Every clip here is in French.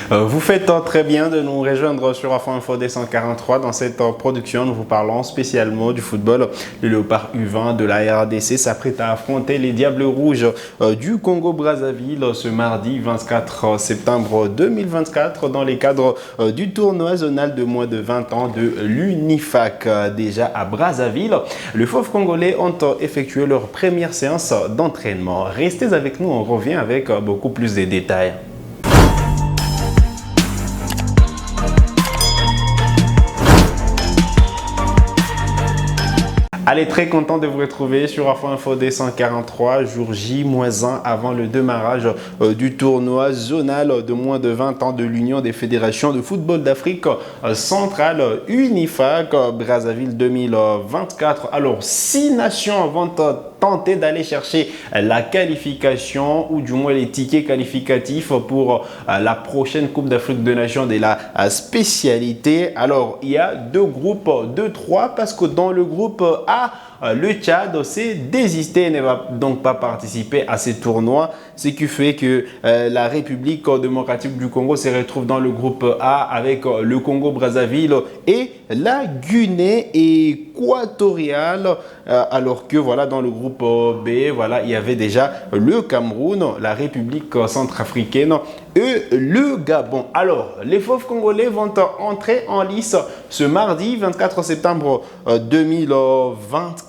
Vous faites très bien de nous rejoindre sur Afro Info D143. Dans cette production, nous vous parlons spécialement du football. Le Léopard U20 de la RDC s'apprête à affronter les Diables Rouges du Congo-Brazzaville ce mardi 24 septembre 2024 dans les cadres du tournoi zonal de moins de 20 ans de l'UNIFAC. Déjà à Brazzaville, les Fauves congolais ont effectué leur première séance d'entraînement. Restez avec nous, on revient avec beaucoup plus de détails. Allez, très content de vous retrouver sur Afro Info D143, jour J-1 avant le démarrage du tournoi zonal de moins de 20 ans de l'Union des fédérations de football d'Afrique centrale UNIFAC Brazzaville 2024. Alors, 6 nations vont tenter d'aller chercher la qualification ou du moins les tickets qualificatifs pour la prochaine Coupe d'Afrique des Nations de la spécialité. Alors, il y a deux groupes de 3 parce que dans le groupe A, le Tchad s'est désisté et ne va donc pas participer à ces tournois, ce qui fait que la République démocratique du Congo se retrouve dans le groupe A avec le Congo-Brazzaville et la Guinée équatoriale, alors que voilà, dans le groupe B, voilà, il y avait déjà le Cameroun, la République centrafricaine et le Gabon. Alors, les Fauves congolais vont entrer en lice ce mardi 24 septembre 2024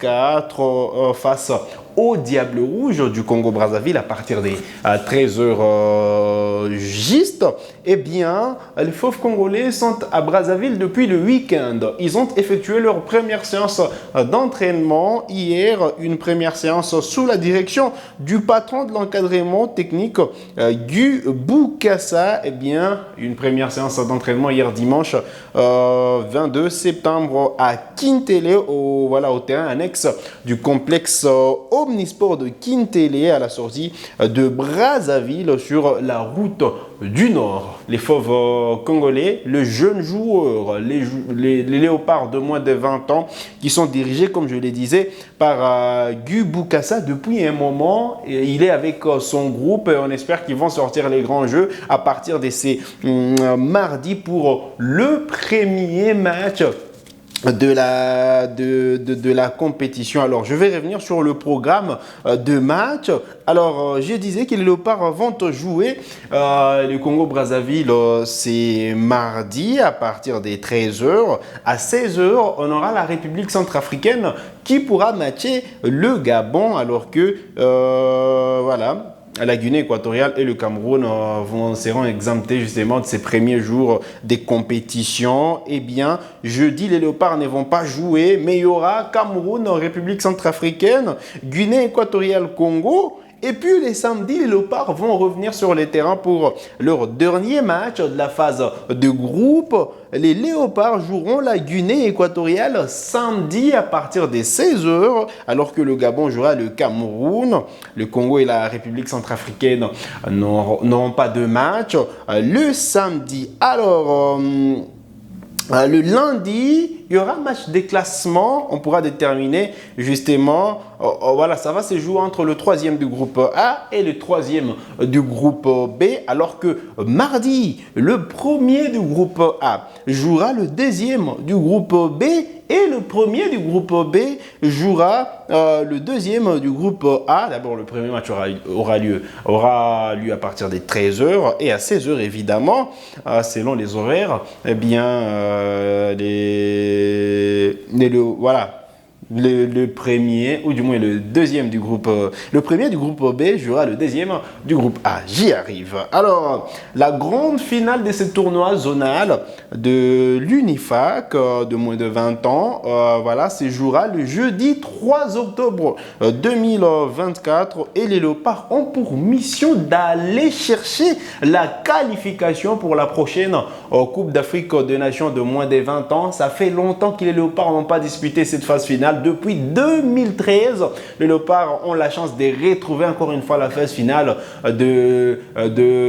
face au Diable Rouge du Congo-Brazzaville à partir des 13h juste. Eh bien, les Fauves congolais sont à Brazzaville depuis le week-end. Ils ont effectué leur première séance d'entraînement hier, une première séance sous la direction du patron de l'encadrement technique Guy Boukassa. Eh bien, une première séance d'entraînement hier dimanche 22 septembre à Kintele, au terrain annexe du complexe Omnisport de Kintele à la sortie de Brazzaville sur la route du Nord. Les Fauves congolais, le jeune joueur, les léopards de moins de 20 ans qui sont dirigés, comme je le disais, par Guy Boukassa depuis un moment. Il est avec son groupe et on espère qu'ils vont sortir les grands jeux à partir de ces mardis pour le premier match de la compétition. Alors, je vais revenir sur le programme de match. Alors, je disais que les Léopards vont jouer le Congo-Brazzaville, c'est mardi à partir des 13h. À 16h, on aura la République centrafricaine qui pourra matcher le Gabon, alors que, voilà, la Guinée équatoriale et le Cameroun seront exemptés justement de ces premiers jours des compétitions. Eh bien, jeudi, les Léopards ne vont pas jouer, mais il y aura Cameroun, République centrafricaine, Guinée équatoriale, Congo. Et puis les samedis, les Léopards vont revenir sur le terrain pour leur dernier match de la phase de groupe. Les Léopards joueront la Guinée équatoriale samedi à partir des 16h, alors que le Gabon jouera le Cameroun. Le Congo et la République centrafricaine n'auront pas de match le samedi. Alors, le lundi, il y aura un match de classement. On pourra déterminer justement, voilà, ça va se jouer entre le 3e du groupe A et le 3e du groupe B. Alors que mardi, le 1er du groupe A jouera le 2e du groupe B et le 1er du groupe B jouera le 2e du groupe A. D'abord, le premier match aura lieu à partir des 13h et à 16h évidemment, selon les horaires. Eh bien, le premier, ou du moins le deuxième du groupe, le premier du groupe B jouera le deuxième du groupe A. J'y arrive. Alors, la grande finale de ce tournoi zonal de l'UNIFAC de moins de 20 ans, voilà, se jouera le jeudi 3 octobre 2024 et les Léopards ont pour mission d'aller chercher la qualification pour la prochaine Coupe d'Afrique des Nations de moins de 20 ans. Ça fait longtemps que les Léopards n'ont pas disputé cette phase finale. Depuis 2013, les Léopards ont la chance de retrouver encore une fois la phase finale de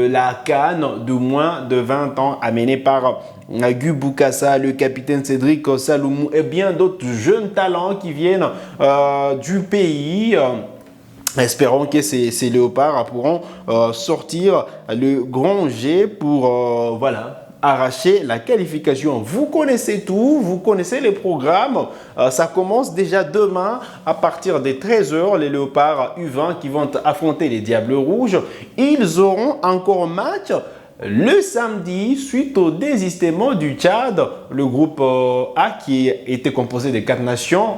la CAN de moins de 20 ans, amenée par Guy Boukassa, le capitaine Cédric Saloumou et bien d'autres jeunes talents qui viennent du pays. Espérons que ces léopards pourront sortir le grand jet pour voilà, arracher la qualification. Vous connaissez tout, vous connaissez les programmes. Ça commence déjà demain à partir des 13 h. Les léopards U20 qui vont affronter les Diables Rouges. Ils auront encore match le samedi, suite au désistement du Tchad. Le groupe A, qui était composé de 4 nations,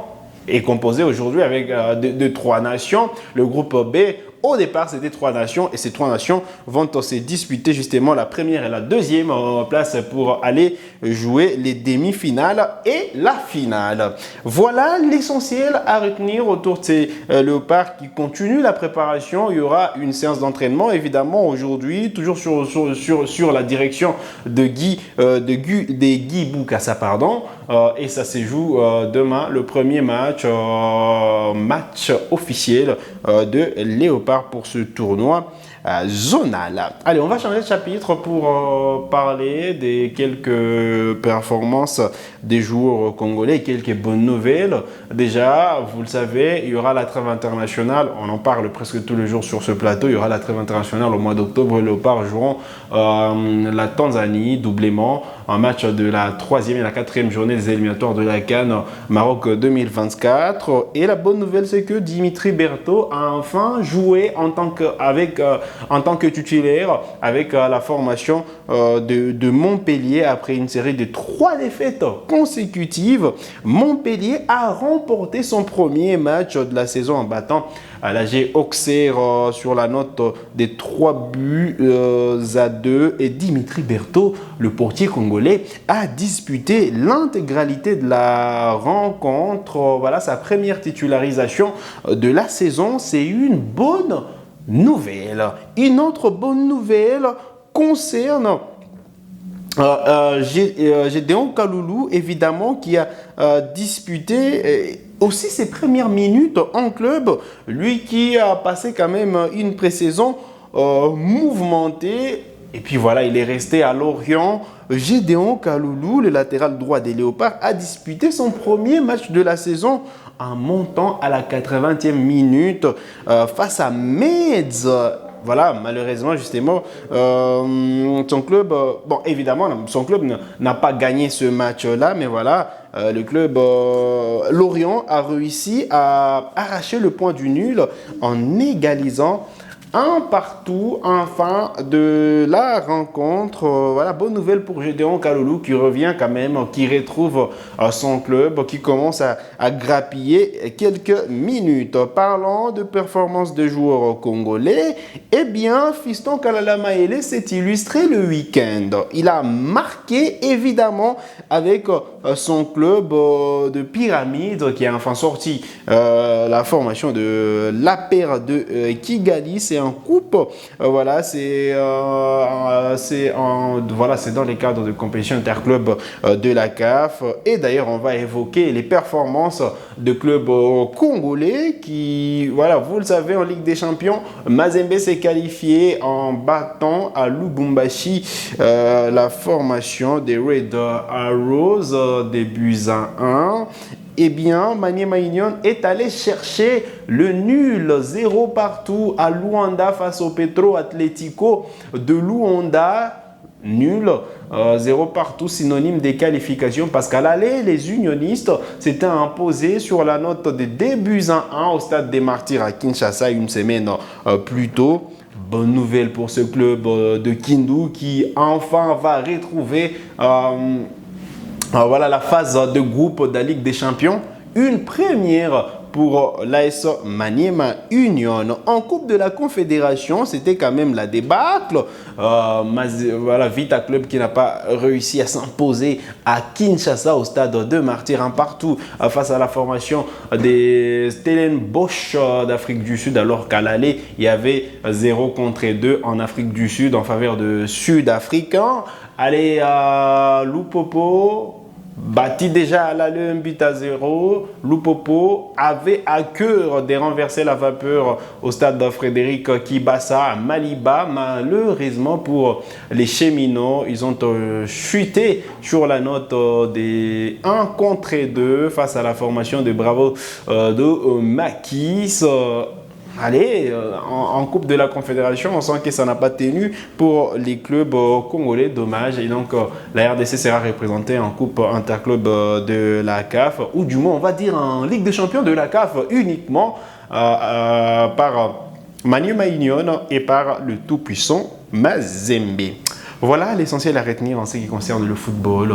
est composé aujourd'hui avec de 3 nations. Le groupe B, au départ, c'était 3 nations et ces 3 nations vont se disputer justement la première et la deuxième place pour aller jouer les demi-finales et la finale. Voilà l'essentiel à retenir autour de ces léopards qui continuent la préparation. Il y aura une séance d'entraînement évidemment aujourd'hui, toujours sur la direction de Guy Boukassa, pardon. Et ça se joue demain, le premier match officiel de léopards pour ce tournoi zonal. Allez, on va changer de chapitre pour parler des quelques performances des joueurs congolais, quelques bonnes nouvelles. Déjà, vous le savez, il y aura la trêve internationale. On en parle presque tous les jours sur ce plateau. Il y aura la trêve internationale au mois d'octobre. Les léopards joueront la Tanzanie doublement. Un match de la 3e et la 4e journée des éliminatoires de la CAN Maroc 2024. Et la bonne nouvelle, c'est que Dimitri Berthaud a enfin joué en tant que titulaire avec la formation de Montpellier après une série de 3 défaites consécutives. Montpellier a remporté son premier match de la saison en battant l'AG Auxerre sur la note des 3-2 et Dimitri Berthaud, le portier congolais, a disputé l'intégralité de la rencontre. Voilà sa première titularisation de la saison. C'est une bonne nouvelle. Une autre bonne nouvelle concerne Gédéon Kaloulou, évidemment, qui a disputé aussi ses premières minutes en club. Lui qui a passé quand même une pré-saison mouvementée. Et puis voilà, il est resté à Lorient. Gédéon Kaloulou, le latéral droit des Léopards, a disputé son premier match de la saison en montant à la 80e minute face à Metz. Voilà, malheureusement, justement, son club, bon, évidemment, son club n'a pas gagné ce match-là, mais voilà, le club Lorient a réussi à arracher le point du nul en égalisant un partout, enfin, de la rencontre. Voilà, bonne nouvelle pour Gédéon Kaloulou qui revient quand même, qui retrouve son club, qui commence à grappiller quelques minutes. Parlant de performance de joueurs congolais, eh bien, Fiston Kalala Maele s'est illustré le week-end. Il a marqué, évidemment, avec son club de Pyramide, qui a enfin sorti la formation de la paire de Kigali. C'est en coupe, voilà, c'est dans les cadres de compétition interclub de la CAF. Et d'ailleurs, on va évoquer les performances de clubs congolais qui, voilà, vous le savez, en Ligue des Champions, Mazembe s'est qualifié en battant à Lubumbashi la formation des Red Arrows des buts à 1. Eh bien, Maniema Union est allé chercher le nul 0 partout à Luanda face au Petro Atlético de Luanda. Nul, 0 partout, synonyme des qualifications, parce qu'à l'aller, les unionistes s'étaient imposés sur la note de 2 buts à 1 au stade des Martyrs à Kinshasa une semaine plus tôt. Bonne nouvelle pour ce club de Kindu qui enfin va retrouver voilà la phase de groupe de la Ligue des Champions. Une première pour l'AS Maniema Union. En Coupe de la Confédération, c'était quand même la débâcle. Voilà, Vita Club qui n'a pas réussi à s'imposer à Kinshasa au stade de Martyrs, un partout face à la formation des Stellenbosch d'Afrique du Sud, alors qu'à l'aller, il y avait 0 contre 2 en Afrique du Sud en faveur de Sud-Africains. Allez à Lupopo, bâti déjà à l'aller 1 but à 0, Lupopo avait à cœur de renverser la vapeur au stade de Frédéric Kibassa à Maliba. Malheureusement pour les cheminots, ils ont chuté sur la note des 1 contre 2 face à la formation de Bravo de Makis. Allez, en Coupe de la Confédération, on sent que ça n'a pas tenu pour les clubs congolais, dommage. Et donc, la RDC sera représentée en Coupe interclub de la CAF, ou du moins, on va dire en Ligue des champions de la CAF uniquement par Manu Maignan et par le tout-puissant Mazembe. Voilà l'essentiel à retenir en ce qui concerne le football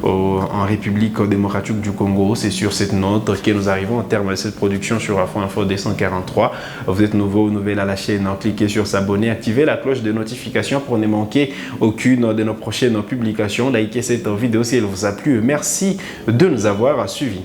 en République démocratique du Congo. C'est sur cette note que nous arrivons au terme de cette production sur Afro Info 243. Vous êtes nouveau ou nouvelle à la chaîne, cliquez sur s'abonner, activez la cloche de notification pour ne manquer aucune de nos prochaines publications. Likez cette vidéo si elle vous a plu. Merci de nous avoir suivis.